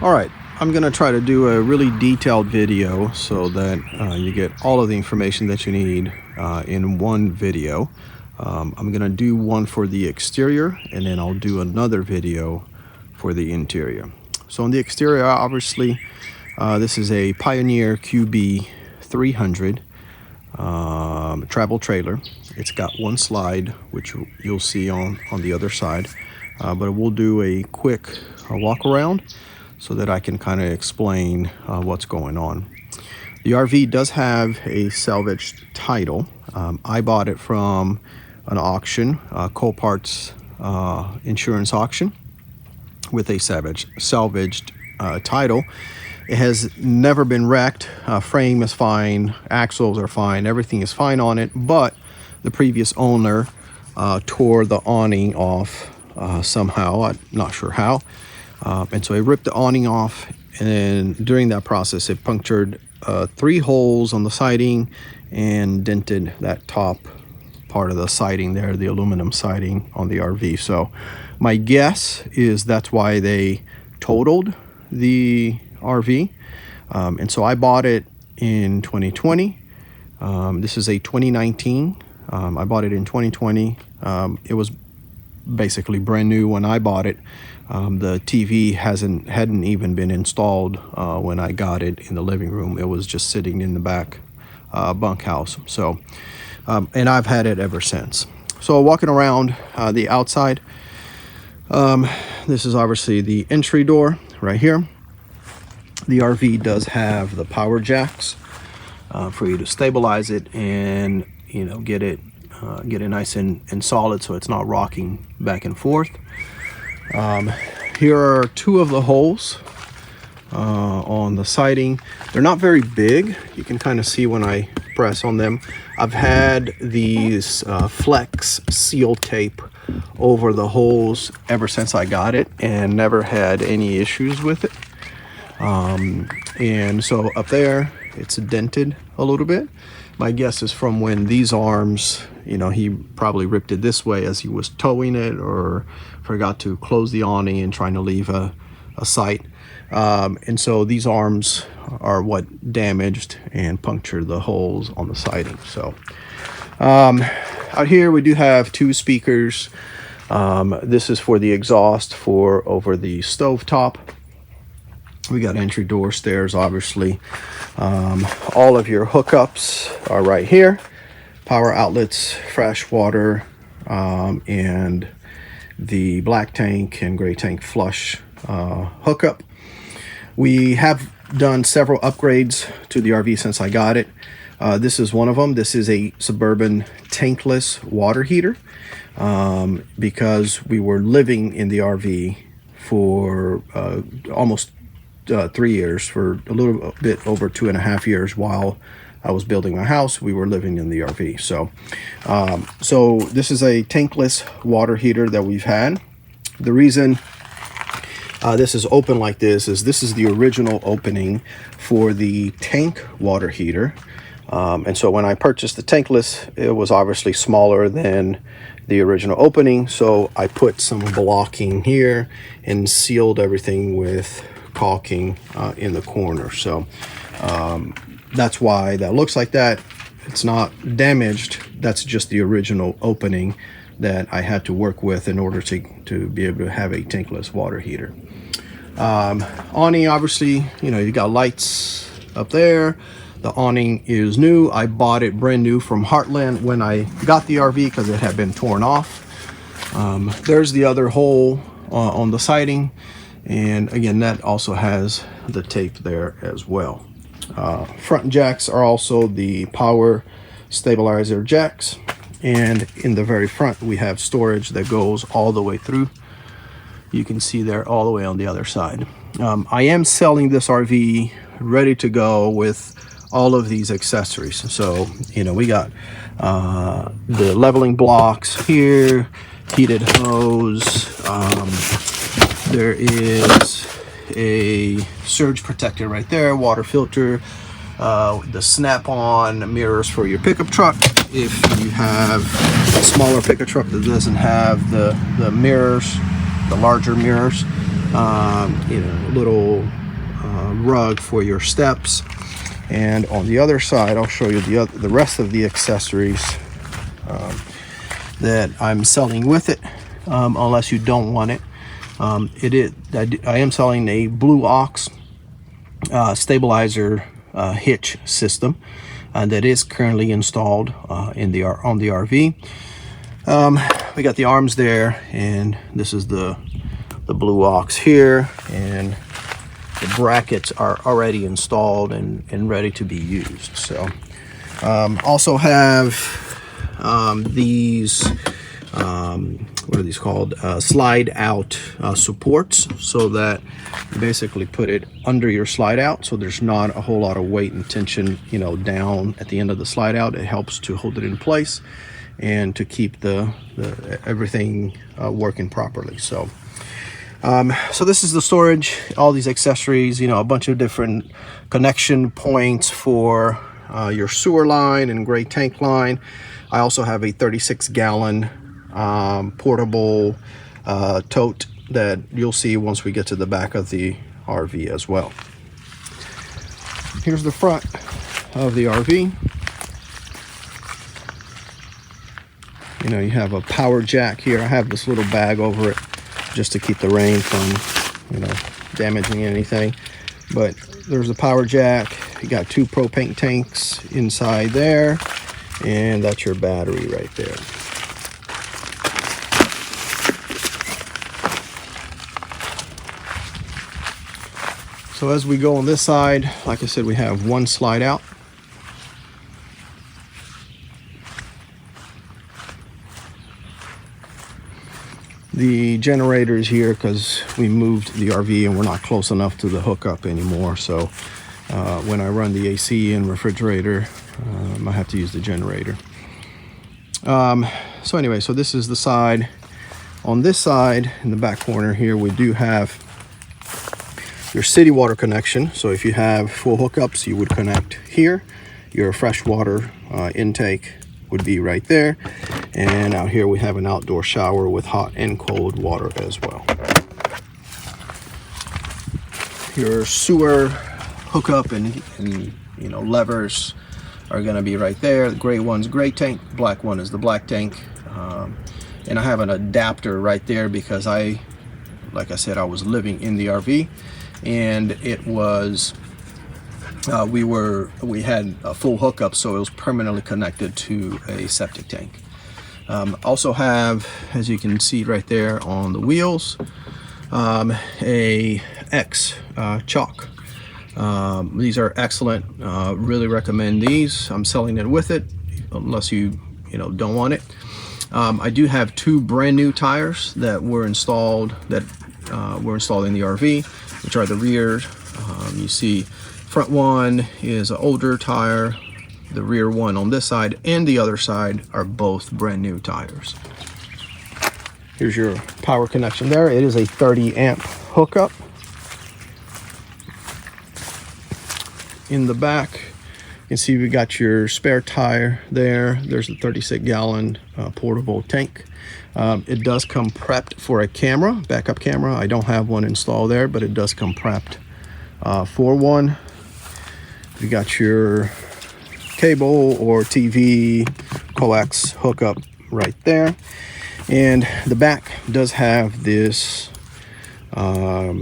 All right, I'm gonna try to do a really detailed video so that you get all of the information that you need in one video. I'm gonna do one for the exterior, and then I'll do another video for the interior. So on the exterior, obviously, this is a Pioneer QB300 travel trailer. It's got one slide, which you'll see on the other side, but we'll do a quick walk around so that I can kind of explain what's going on. The RV does have a salvaged title. I bought it from an auction, Copart's insurance auction, with a salvaged title. It has never been wrecked. Frame is fine, axles are fine, everything is fine on it, but the previous owner tore the awning off somehow. I'm not sure how. And so he ripped the awning off, and during that process it punctured 3 holes on the siding and dented that top part of the siding there, the aluminum siding on the RV. So my guess is that's why they totaled the RV. And so I bought it in 2020. This is a 2019. I bought it in 2020. It was basically brand new when I bought it. The TV hadn't even been installed when I got it in the living room. It was just sitting in the back bunkhouse. So, and I've had it ever since. So walking around the outside, this is obviously the entry door right here. The RV does have the power jacks for you to stabilize it and, you know, get it nice and solid so it's not rocking back and forth. Here are 2 of the holes on the siding. They're not very big. You can kind of see when I press on them. I've had these flex seal tape over the holes ever since I got it and never had any issues with it. And so up there it's dented a little bit. My guess is from when these arms, you know, he probably ripped it this way as he was towing it, or forgot to close the awning and trying to leave a sight. And so these arms are what damaged and punctured the holes on the siding. So out here we do have 2 speakers. This is for the exhaust for over the stovetop. We got entry door, stairs, obviously. All of your hookups are right here. Power outlets, fresh water, and the black tank and gray tank flush hookup. We have done several upgrades to the RV since I got it. This is one of them. This is a Suburban tankless water heater, because we were living in the RV for almost 3 years, for a little bit over 2.5 years while I was building my house. We were living in the RV. So so this is a tankless water heater that we've had. The reason this is open like this is the original opening for the tank water heater. And so when I purchased the tankless, it was obviously smaller than the original opening. So I put some blocking here and sealed everything with caulking in the corner. So that's why that looks like that. It's not damaged. That's just the original opening that I had to work with in order to be able to have a tankless water heater. Awning, obviously, you know, you got lights up there. The awning is new. I bought it brand new from Heartland when I got the RV because it had been torn off. There's the other hole on the siding. And again, that also has the tape there as well. Front jacks are also the power stabilizer jacks. And in the very front, we have storage that goes all the way through. You can see there all the way on the other side. I am selling this RV ready to go with all of these accessories. So, you know, we got the leveling blocks here, heated hose. There is a surge protector right there, water filter, the snap-on mirrors for your pickup truck. If you have a smaller pickup truck that doesn't have the mirrors, the larger mirrors, little rug for your steps. And on the other side, I'll show you the rest of the accessories that I'm selling with it, unless you don't want it. I am selling a Blue Ox stabilizer hitch system that is currently installed on the RV. We got the arms there, and this is the Blue Ox here, and the brackets are already installed and ready to be used. So also have these what are these called, slide out supports, so that you basically put it under your slide out, so there's not a whole lot of weight and tension, down at the end of the slide out. It helps to hold it in place and to keep the everything working properly. So so this is the storage, all these accessories, a bunch of different connection points for your sewer line and gray tank line. I also have a 36-gallon portable tote that you'll see once we get to the back of the RV as well. Here's the front of the RV. You have a power jack here. I have this little bag over it just to keep the rain from, damaging anything. But there's a power jack. You got 2 propane tanks inside there, and that's your battery right there. So as we go on this side, like I said, we have 1 slide out. The generator is here because we moved the RV and we're not close enough to the hookup anymore. So when I run the AC and refrigerator, I have to use the generator. So anyway, so this is the side. On this side, in the back corner here, we do have your city water connection. So if you have full hookups, you would connect here. Your fresh water intake would be right there. And out here we have an outdoor shower with hot and cold water as well. Your sewer hookup and levers are going to be right there. The gray one's gray tank, black one is the black tank. And I have an adapter right there because like I said, I was living in the RV, and it was we had a full hookup, so it was permanently connected to a septic tank. Also have, as you can see right there on the wheels, a X chalk. These are excellent. Really recommend these. I'm selling it with it, unless you don't want it. I do have 2 brand new tires that were installed in the RV, which are the rear. You see, front one is an older tire. The rear one on this side and the other side are both brand new tires. Here's your power connection there. It is a 30 amp hookup. In the back, you can see we got your spare tire there. There's a 36-gallon portable tank. It does come prepped for a camera, backup camera. I don't have one installed there, but it does come prepped for one. You got your cable or TV coax hookup right there, and the back does have this I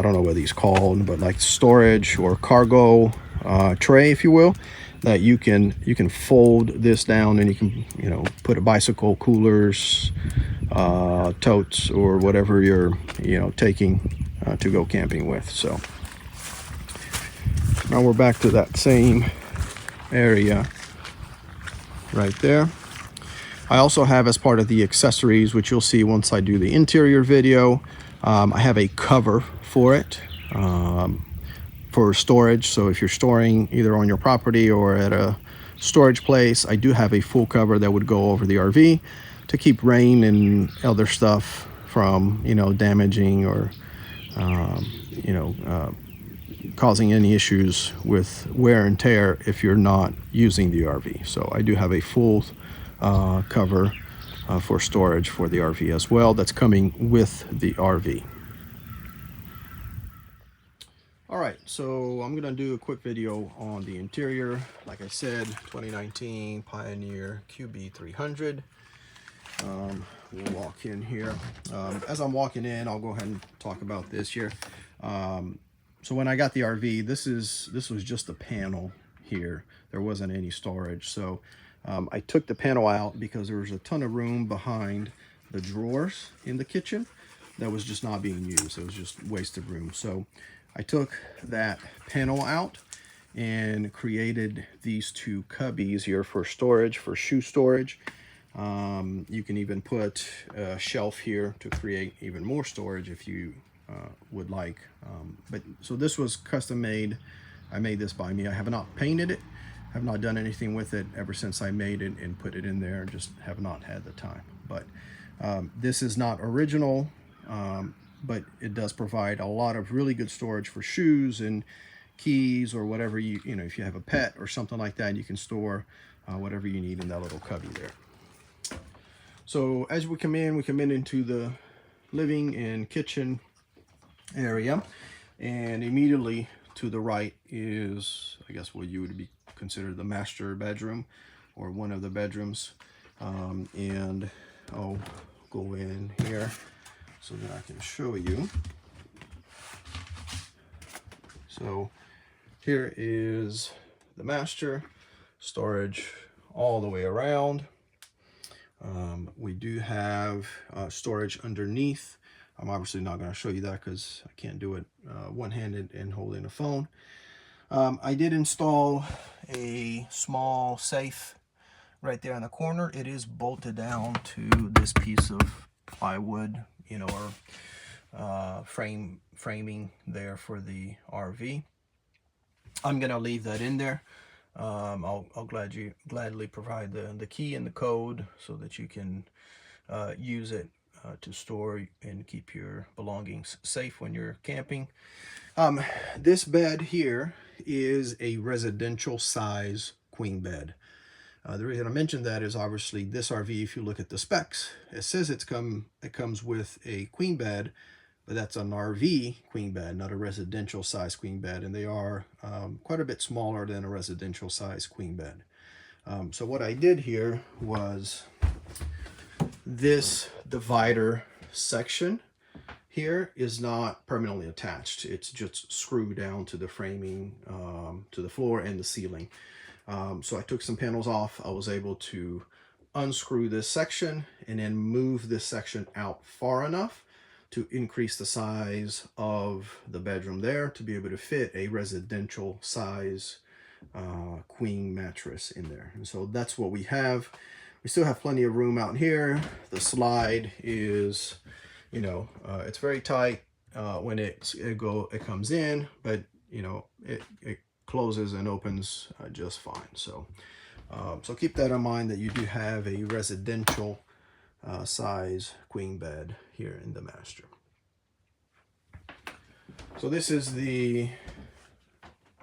don't know what these called, but like storage or cargo tray, if you will, that you can fold this down, and you can put a bicycle, coolers, totes, or whatever you're taking to go camping with. So now we're back to that same area right there. I also have, as part of the accessories, which you'll see once I do the interior video, I have a cover for it for storage. So if you're storing either on your property or at a storage place, I do have a full cover that would go over the RV to keep rain and other stuff from damaging or causing any issues with wear and tear if you're not using the RV. So I do have a full cover for storage for the RV as well, that's coming with the RV. All right, so I'm gonna do a quick video on the interior. Like I said, 2019 Pioneer QB300. We'll walk in here. As I'm walking in, I'll go ahead and talk about this here. So when I got the RV, this was just a panel here. There wasn't any storage. So I took the panel out because there was a ton of room behind the drawers in the kitchen that was just not being used. It was just wasted room. So I took that panel out and created these two cubbies here for storage, for shoe storage. You can even put a shelf here to create even more storage if you would like. But so this was custom made. I made this by me. I have not painted it. Have not done anything with it ever since I made it and put it in there. Just have not had the time. But this is not original, but it does provide a lot of really good storage for shoes and keys or whatever you know, if you have a pet or something like that, you can store whatever you need in that little cubby there. So as we come in into the living and kitchen area, and immediately to the right is, I guess, what you would be considered the master bedroom or one of the bedrooms. And I'll go in here so that I can show you. So here is the master, storage all the way around. We do have storage underneath. I'm obviously not going to show you that because I can't do it one-handed and holding a phone. I did install a small safe right there in the corner. It is bolted down to this piece of plywood, you know, or framing there for the RV. I'm going to leave that in there. I'll gladly provide the key and the code so that you can use it to store and keep your belongings safe when you're camping. This bed here is a residential size queen bed. The reason I mentioned that is obviously this RV, if you look at the specs, it says it comes with a queen bed, but that's an RV queen bed, not a residential size queen bed, and they are quite a bit smaller than a residential size queen bed. So what I did here was this divider section here is not permanently attached. It's just screwed down to the framing, to the floor and the ceiling. So I took some panels off. I was able to unscrew this section and then move this section out far enough to increase the size of the bedroom there to be able to fit a residential size queen mattress in there. And so that's what we have. We still have plenty of room out here. The slide is, you know, it's very tight when it comes in, but you know, it closes and opens just fine. So so keep that in mind, that you do have a residential size queen bed here in the master. So this is the,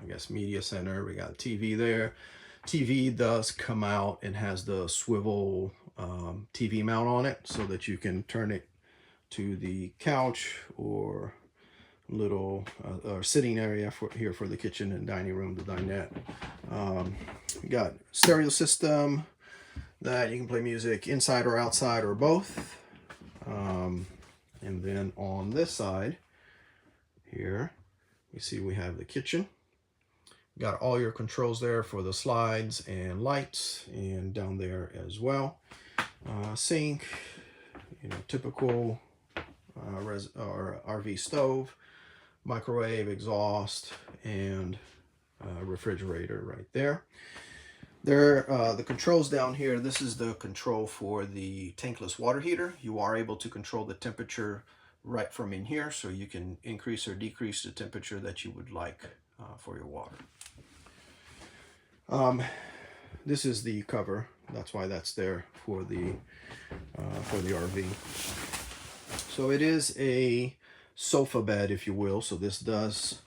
I guess, media center. We got a TV there. TV does come out and has the swivel TV mount on it so that you can turn it to the couch or little sitting area for the kitchen and dining room, the dinette. We got stereo system that you can play music inside or outside or both. And then on this side here, you see we have the kitchen. Got all your controls there for the slides and lights, and down there as well. Sink, you know, typical RV stove, microwave, exhaust, and refrigerator right there. The controls down here, this is the control for the tankless water heater. You are able to control the temperature right from in here, so you can increase or decrease the temperature that you would like for your water. This is the cover. That's why that's there for the RV. So it is a sofa bed, if you will. So this does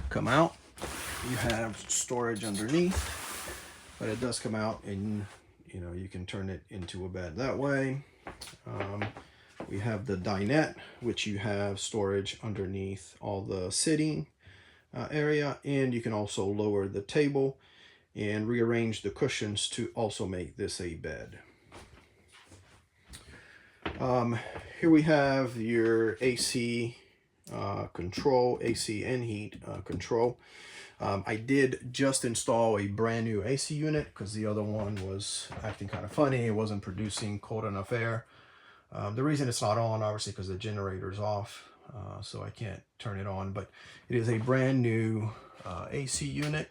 come out. You have storage underneath, but it does come out, and you know, you can turn it into a bed that way. We have the dinette, which you have storage underneath all the sitting area, and you can also lower the table and rearrange the cushions to also make this a bed. Here we have your AC control, AC and heat control. I did just install a brand new AC unit because the other one was acting kind of funny. It wasn't producing cold enough air. The reason it's not on, obviously, because the generator's off, so I can't turn it on, but it is a brand new AC unit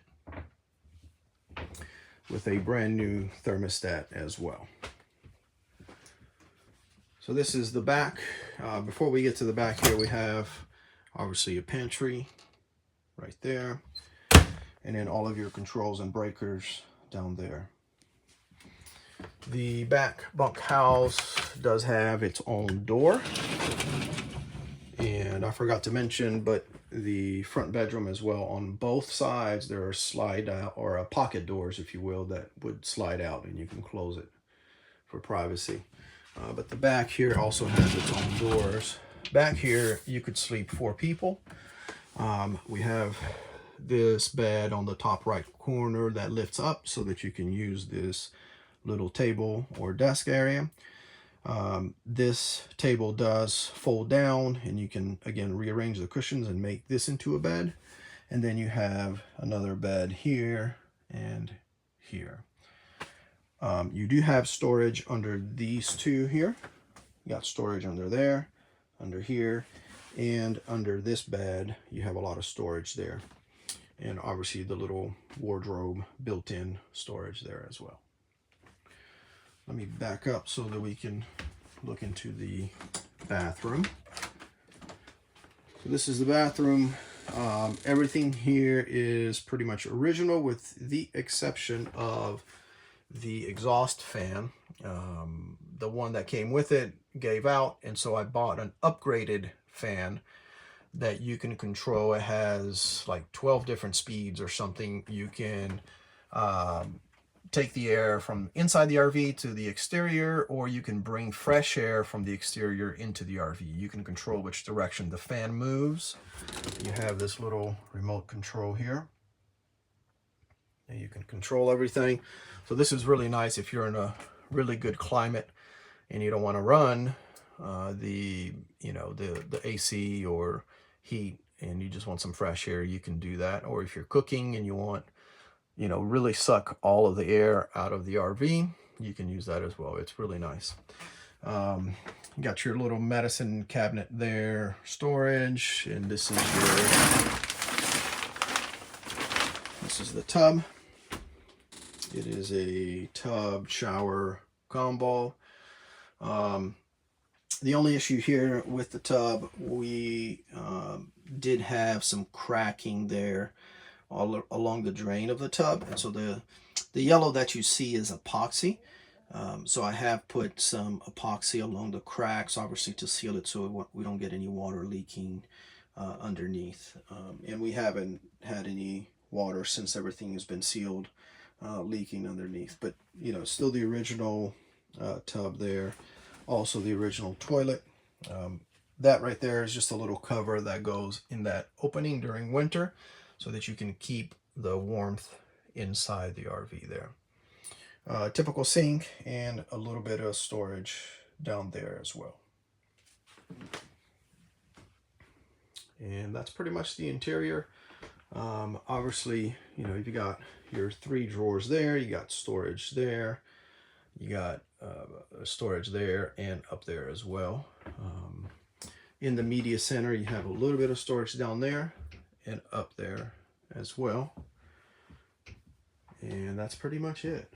with a brand new thermostat as well. So this is the back. Before we get to the back here, we have obviously a pantry right there, and then all of your controls and breakers down there. The back bunkhouse does have its own door, and I forgot to mention, but the front bedroom as well, on both sides there are slide out, or pocket doors, if you will, that would slide out and you can close it for privacy. But the back here also has its own doors. Back here you could sleep 4 people. We have this bed on the top right corner that lifts up so that you can use this little table or desk area. This table does fold down, and you can again rearrange the cushions and make this into a bed. And then you have another bed here and here. You do have storage under these two here. You got storage under there, under here, and under this bed you have a lot of storage there, and obviously the little wardrobe built-in storage there as well. Let me back up so that we can look into the bathroom. So this is the bathroom. Everything here is pretty much original with the exception of the exhaust fan. The one that came with it gave out, and so I bought an upgraded fan that you can control. It has like 12 different speeds or something. You can take the air from inside the RV to the exterior, or you can bring fresh air from the exterior into the RV. You can control which direction the fan moves. You have this little remote control here, and you can control everything. So this is really nice if you're in a really good climate and you don't want to run the AC or heat, and you just want some fresh air, you can do that. Or if you're cooking and you want, really suck all of the air out of the RV, you can use that as well. It's really nice. You got your little medicine cabinet there, storage, and this is the tub. It is a tub shower combo. The only issue here with the tub, we did have some cracking there all along the drain of the tub, and so the yellow that you see is epoxy. So I have put some epoxy along the cracks, obviously to seal it so we don't get any water leaking underneath. And we haven't had any water since everything has been sealed leaking underneath. But still the original tub there. Also the original toilet. That right there is just a little cover that goes in that opening during winter so that you can keep the warmth inside the RV there. Typical sink and a little bit of storage down there as well. And that's pretty much the interior. Obviously, you got your 3 drawers there, you got storage there, you got storage there and up there as well. In the media center, you have a little bit of storage down there and up there as well. And that's pretty much it.